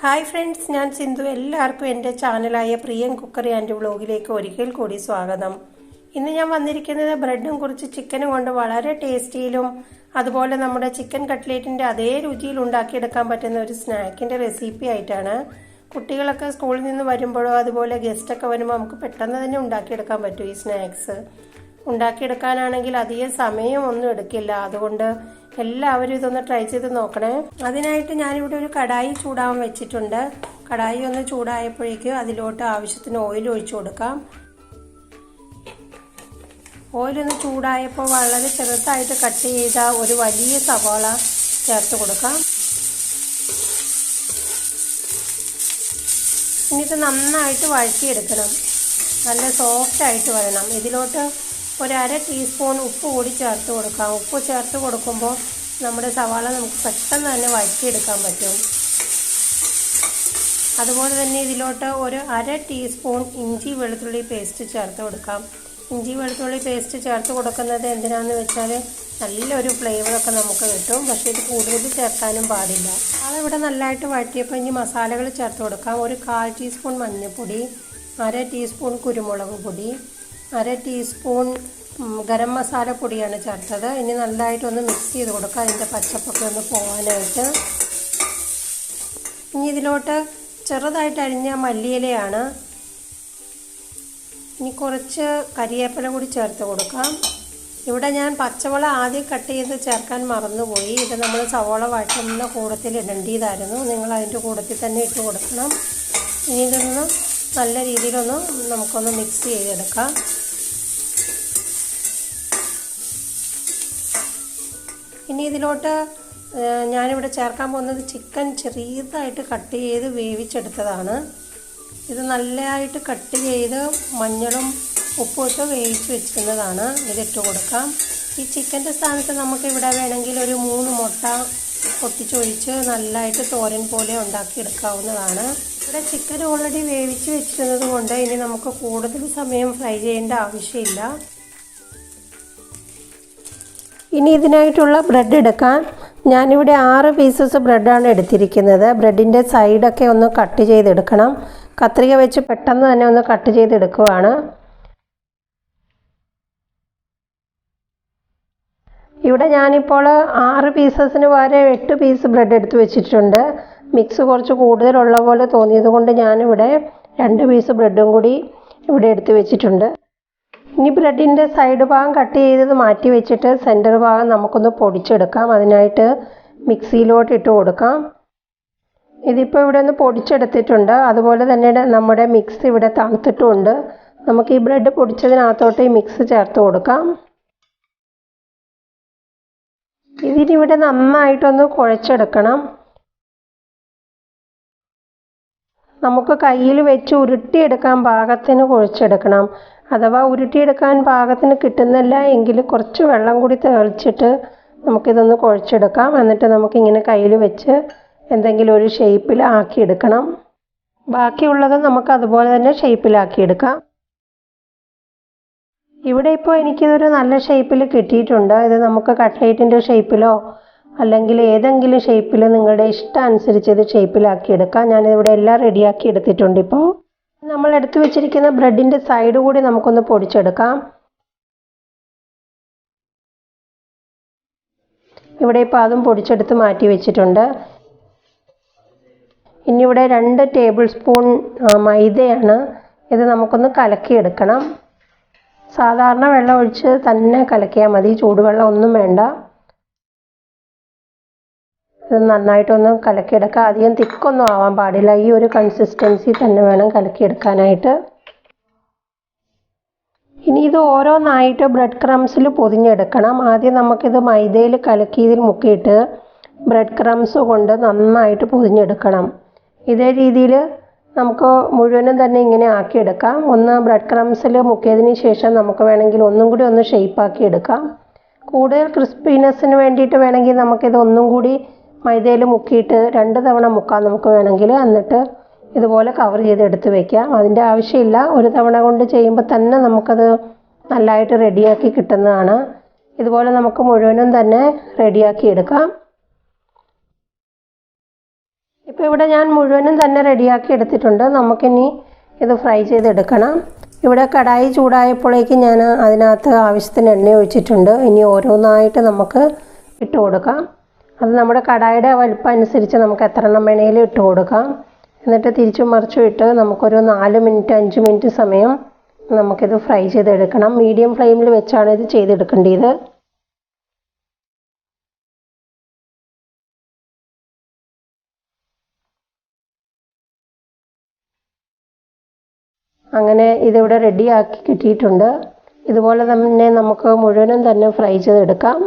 Hi friends, ഞാൻ സിന്ധു. എല്ലാവർക്കും എൻ്റെ ചാനലായ പ്രിയം കുക്കറി ആൻഡ് വ്ലോഗിലേക്ക് ഒരിക്കൽ കൂടി സ്വാഗതം. ഇന്ന് ഞാൻ വന്നിരിക്കുന്നത് ബ്രെഡും കുറച്ച് ചിക്കനും കൊണ്ട് വളരെ ടേസ്റ്റിയിലും അതുപോലെ നമ്മുടെ ചിക്കൻ കട്ട്ലേറ്റിൻ്റെ അതേ രുചിയിൽ ഉണ്ടാക്കിയെടുക്കാൻ പറ്റുന്ന ഒരു സ്നാക്കിൻ്റെ റെസിപ്പി ആയിട്ടാണ്. കുട്ടികളൊക്കെ സ്കൂളിൽ നിന്ന് വരുമ്പോഴോ അതുപോലെ ഗസ്റ്റൊക്കെ വരുമ്പോൾ നമുക്ക് പെട്ടെന്ന് തന്നെ ഉണ്ടാക്കിയെടുക്കാൻ പറ്റും ഈ സ്നാക്സ്. ഉണ്ടാക്കിയെടുക്കാനാണെങ്കിൽ അധികം സമയമൊന്നും എടുക്കില്ല. അതുകൊണ്ട് എല്ലാവരും ഇതൊന്ന് ട്രൈ ചെയ്ത് നോക്കണേ. അതിനായിട്ട് ഞാനിവിടെ ഒരു കടായി ചൂടാവാൻ വെച്ചിട്ടുണ്ട്. കടായി ഒന്ന് ചൂടായപ്പോഴേക്ക് അതിലോട്ട് ആവശ്യത്തിന് ഓയിൽ ഒഴിച്ചു കൊടുക്കാം. ഓയിലൊന്ന് ചൂടായപ്പോൾ വളരെ ചെറുതായിട്ട് കട്ട് ചെയ്ത ഒരു വലിയ സവാള ചേർത്ത് കൊടുക്കാം. ഇനി ഇത് നന്നായിട്ട് വഴറ്റിയെടുക്കണം. നല്ല സോഫ്റ്റ് ആയിട്ട് വരണം. ഇതിലോട്ട് ഒരു അര ടീസ്പൂൺ ഉപ്പ് കൂടി ചേർത്ത് കൊടുക്കാം. ഉപ്പ് ചേർത്ത് കൊടുക്കുമ്പോൾ നമ്മുടെ സവാള നമുക്ക് പെട്ടെന്ന് തന്നെ വഴറ്റിയെടുക്കാൻ പറ്റും. അതുപോലെ തന്നെ ഇതിലോട്ട് ഒരു അര ടീസ്പൂൺ ഇഞ്ചി വെളുത്തുള്ളി പേസ്റ്റ് ചേർത്ത് കൊടുക്കാം. ഇഞ്ചി വെളുത്തുള്ളി പേസ്റ്റ് ചേർത്ത് കൊടുക്കുന്നത് എന്തിനാണെന്ന് വെച്ചാൽ നല്ലൊരു ഫ്ലേവറൊക്കെ നമുക്ക് കിട്ടും. പക്ഷേ ഇത് കൂടുതൽ ചേർക്കാനും പാടില്ല. അതിവിടെ നല്ലതായിട്ട് വഴറ്റിയപ്പോൾ ഇനി മസാലകൾ ചേർത്ത് കൊടുക്കാം. ഒരു 1/4 ടീസ്പൂൺ മഞ്ഞൾപ്പൊടി, അര ടീസ്പൂൺ കുരുമുളക് പൊടി, അര ടീസ്പൂൺ ഗരം മസാല പൊടിയാണ് ചേർത്തത്. ഇനി നല്ലതായിട്ടൊന്ന് മിക്സ് ചെയ്ത് കൊടുക്കുക, അതിൻ്റെ പച്ചപ്പൊക്കെ ഒന്ന് പോകാനായിട്ട്. ഇനി ഇതിലോട്ട് ചെറുതായിട്ട് അരിഞ്ഞ മല്ലിയിലയാണ്. ഇനി കുറച്ച് കരിവേപ്പില കൂടി ചേർത്ത് കൊടുക്കാം. ഇവിടെ ഞാൻ പച്ചമുളക് ആദ്യം കട്ട് ചെയ്ത് ചേർക്കാൻ മറന്നുപോയി. ഇത് നമ്മൾ സവോള വഴറ്റുന്ന കൂടത്തിൽ ഇടേണ്ടതായിരുന്നു. നിങ്ങൾ അതിൻ്റെ കൂടത്തിൽ തന്നെ ഇട്ട് കൊടുക്കണം. ഇനി ഇതൊന്ന് നല്ല രീതിയിലൊന്ന് നമുക്കൊന്ന് മിക്സ് ചെയ്തെടുക്കാം. ഇനി ഇതിലോട്ട് ഞാനിവിടെ ചേർക്കാൻ പോകുന്നത് ചിക്കൻ ചെറുതായിട്ട് കട്ട് ചെയ്ത് വേവിച്ചെടുത്തതാണ്. ഇത് നല്ലതായിട്ട് കട്ട് ചെയ്ത് മഞ്ഞളും ഉപ്പും ഇട്ട് വേവിച്ച് വെച്ചിരുന്നതാണ്. ഇതിട്ട് കൊടുക്കാം. ഈ ചിക്കൻ്റെ സ്ഥാനത്ത് നമുക്കിവിടെ വേണമെങ്കിൽ ഒരു 3 മുട്ട പൊട്ടിച്ചൊഴിച്ച് നല്ലതായിട്ട് തോരൻ പോലെ ഉണ്ടാക്കിയെടുക്കാവുന്നതാണ്. ഇവിടെ ചിക്കൻ ഓൾറെഡി വേവിച്ച് വെച്ചിരുന്നത് കൊണ്ട് ഇനി നമുക്ക് കൂടുതൽ സമയം ഫ്രൈ ചെയ്യേണ്ട ആവശ്യമില്ല. ഇനി ഇതിനായിട്ടുള്ള ബ്രെഡ് എടുക്കാൻ ഞാനിവിടെ 6 പീസസ് ബ്രെഡാണ് എടുത്തിരിക്കുന്നത്. ബ്രെഡിൻ്റെ സൈഡൊക്കെ ഒന്ന് കട്ട് ചെയ്തെടുക്കണം. കത്രിക വെച്ച് പെട്ടെന്ന് തന്നെ ഒന്ന് കട്ട് ചെയ്തെടുക്കുവാണ്. ഇവിടെ ഞാനിപ്പോൾ 6 പീസസിന് പകരം 8 പീസ് ബ്രെഡ് എടുത്ത് വെച്ചിട്ടുണ്ട്. മിക്സ് കുറച്ച് കൂടുതലുള്ള പോലെ തോന്നിയത് കൊണ്ട് ഞാനിവിടെ 2 പീസ് ബ്രെഡും കൂടി ഇവിടെ എടുത്ത് വെച്ചിട്ടുണ്ട്. ഇനി ബ്രെഡിൻ്റെ സൈഡ് ഭാഗം കട്ട് ചെയ്തത് മാറ്റി വെച്ചിട്ട് സെൻറ്റർ ഭാഗം നമുക്കൊന്ന് പൊടിച്ചെടുക്കാം. അതിനായിട്ട് മിക്സിയിലോട്ട് ഇട്ട് കൊടുക്കാം. ഇതിപ്പോൾ ഇവിടെ ഒന്ന് പൊടിച്ചെടുത്തിട്ടുണ്ട്. അതുപോലെ തന്നെ നമ്മുടെ മിക്സ് ഇവിടെ തണുത്തിട്ടുമുണ്ട്. നമുക്ക് ഈ ബ്രെഡ് പൊടിച്ചതിനകത്തോട്ട് ഈ മിക്സ് ചേർത്ത് കൊടുക്കാം. ഇതിനിവിടെ നന്നായിട്ടൊന്ന് കുഴച്ചെടുക്കണം. നമുക്ക് കയ്യിൽ വെച്ച് ഉരുട്ടിയെടുക്കാൻ പാകത്തിന് കുഴച്ചെടുക്കണം. അഥവാ ഉരുട്ടിയെടുക്കാൻ പാകത്തിന് കിട്ടുന്നില്ല എങ്കിൽ കുറച്ച് വെള്ളം കൂടി തളിച്ചിട്ട് നമുക്കിതൊന്ന് കുഴച്ചെടുക്കാം. എന്നിട്ട് നമുക്കിങ്ങനെ കയ്യിൽ വെച്ച് എന്തെങ്കിലും ഒരു ഷേപ്പിൽ ആക്കിയെടുക്കണം. ബാക്കിയുള്ളത് നമുക്ക് അതുപോലെ തന്നെ ഷേപ്പിലാക്കിയെടുക്കാം. ഇവിടെ ഇപ്പോൾ എനിക്കിതൊരു നല്ല ഷേപ്പിൽ കിട്ടിയിട്ടുണ്ട്. ഇത് നമുക്ക് കട്ട്ലേറ്റിൻ്റെ ഷേപ്പിലോ അല്ലെങ്കിൽ ഏതെങ്കിലും ഷേപ്പിൽ നിങ്ങളുടെ ഇഷ്ടം അനുസരിച്ച് ഇത് ഷേപ്പിലാക്കിയെടുക്കാം. ഞാനിവിടെ എല്ലാം റെഡിയാക്കി എടുത്തിട്ടുണ്ട്. ഇപ്പോൾ നമ്മൾ എടുത്തു വെച്ചിരിക്കുന്ന ബ്രെഡിൻ്റെ സൈഡ് കൂടി നമുക്കൊന്ന് പൊടിച്ചെടുക്കാം. ഇവിടെ ഇപ്പോൾ അതും പൊടിച്ചെടുത്ത് മാറ്റി വെച്ചിട്ടുണ്ട്. ഇനി ഇവിടെ 2 ടേബിൾ സ്പൂൺ മൈദയാണ്. ഇത് നമുക്കൊന്ന് കലക്കിയെടുക്കണം. സാധാരണ വെള്ളം ഒഴിച്ച് തന്നെ കലക്കിയാൽ മതി, ചൂടുവെള്ളം ഒന്നും വേണ്ട. ഇത് നന്നായിട്ടൊന്ന് കലക്കിയെടുക്കുക. അധികം തിക്കൊന്നും ആവാൻ പാടില്ല. ഈ ഒരു കൺസിസ്റ്റൻസി തന്നെ വേണം കലക്കിയെടുക്കാനായിട്ട്. ഇനി ഇത് ഓരോന്നായിട്ട് ബ്രെഡ് ക്രംസിൽ പൊതിഞ്ഞെടുക്കണം. ആദ്യം നമുക്കിത് മൈദയിൽ കലക്കിയതിൽ മുക്കിയിട്ട് ബ്രെഡ് ക്രംസ് കൊണ്ട് നന്നായിട്ട് പൊതിഞ്ഞെടുക്കണം. ഇതേ രീതിയിൽ നമുക്ക് മുഴുവനും തന്നെ ഇങ്ങനെ ആക്കിയെടുക്കാം. ഒന്ന് ബ്രെഡ് ക്രംസിൽ മുക്കിയതിന് ശേഷം നമുക്ക് വേണമെങ്കിൽ ഒന്നും കൂടി ഒന്ന് ഷേപ്പാക്കി എടുക്കാം. കൂടുതൽ ക്രിസ്പിനെസ്സിന് വേണ്ടിയിട്ട് വേണമെങ്കിൽ നമുക്കിത് ഒന്നും കൂടി മൈദയിൽ മുക്കിയിട്ട് 2 തവണ മുക്കാം നമുക്ക് വേണമെങ്കിൽ. എന്നിട്ട് ഇതുപോലെ കവർ ചെയ്തെടുത്ത് വയ്ക്കാം. അതിൻ്റെ ആവശ്യമില്ല. ഒരു തവണ കൊണ്ട് ചെയ്യുമ്പോൾ തന്നെ നമുക്കത് നല്ലതായിട്ട് റെഡിയാക്കി കിട്ടുന്നതാണ്. ഇതുപോലെ നമുക്ക് മുഴുവനും തന്നെ റെഡിയാക്കി എടുക്കാം. ഇപ്പോൾ ഇവിടെ ഞാൻ മുഴുവനും തന്നെ റെഡിയാക്കി എടുത്തിട്ടുണ്ട്. നമുക്കിനി ഇത് ഫ്രൈ ചെയ്തെടുക്കണം. ഇവിടെ കടായി ചൂടായപ്പോഴേക്ക് ഞാൻ അതിനകത്ത് ആവശ്യത്തിന് എണ്ണ ഒഴിച്ചിട്ടുണ്ട്. ഇനി ഓരോന്നായിട്ട് നമുക്ക് ഇട്ട് കൊടുക്കാം. അത് നമ്മുടെ കടായിയുടെ വലിപ്പം അനുസരിച്ച് നമുക്ക് എത്ര എണ്ണം വേണേലും ഇട്ട് കൊടുക്കാം. എന്നിട്ട് തിരിച്ചും മറിച്ചും ഇട്ട് നമുക്കൊരു 4 മിനിറ്റ് 5 മിനിറ്റ് സമയം നമുക്കിത് ഫ്രൈ ചെയ്തെടുക്കണം. മീഡിയം ഫ്ലെയിമിൽ വെച്ചാണ് ഇത് ചെയ്തെടുക്കേണ്ടത്. അങ്ങനെ ഇതിവിടെ റെഡിയാക്കി കിട്ടിയിട്ടുണ്ട്. ഇതുപോലെ തന്നെ നമുക്ക് മുഴുവനും തന്നെ ഫ്രൈ ചെയ്തെടുക്കാം.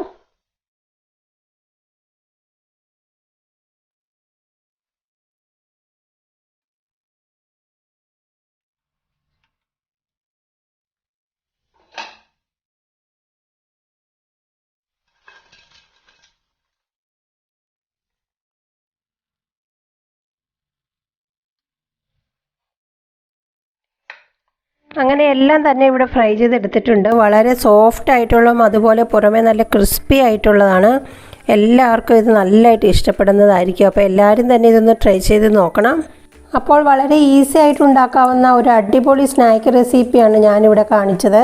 അങ്ങനെ എല്ലാം തന്നെ ഇവിടെ ഫ്രൈ ചെയ്തെടുത്തിട്ടുണ്ട്. വളരെ സോഫ്റ്റ് ആയിട്ടുള്ളതും അതുപോലെ പുറമേ നല്ല ക്രിസ്പി ആയിട്ടുള്ളതാണ്. എല്ലാവർക്കും ഇത് നല്ലതായിട്ട് ഇഷ്ടപ്പെടുന്നതായിരിക്കും. അപ്പോൾ എല്ലാവരും തന്നെ ഇതൊന്ന് ട്രൈ ചെയ്ത് നോക്കണം. അപ്പോൾ വളരെ ഈസി ആയിട്ട് ഉണ്ടാക്കാവുന്ന ഒരു അടിപൊളി സ്നാക്ക് റെസിപ്പിയാണ് ഞാനിവിടെ കാണിച്ചത്.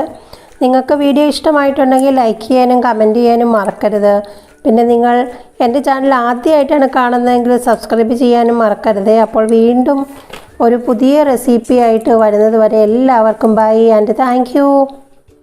നിങ്ങൾക്ക് വീഡിയോ ഇഷ്ടമായിട്ടുണ്ടെങ്കിൽ ലൈക്ക് ചെയ്യാനും കമൻറ്റ് ചെയ്യാനും മറക്കരുത്. പിന്നെ നിങ്ങൾ എൻ്റെ ചാനൽ ആദ്യമായിട്ടാണ് കാണുന്നതെങ്കിൽ സബ്സ്ക്രൈബ് ചെയ്യാനും മറക്കരുത്. അപ്പോൾ വീണ്ടും ഒരു പുതിയ റെസിപ്പി ആയിട്ട് വരുന്നത് വരെ എല്ലാവർക്കും ബൈ ആൻഡ് താങ്ക് യു.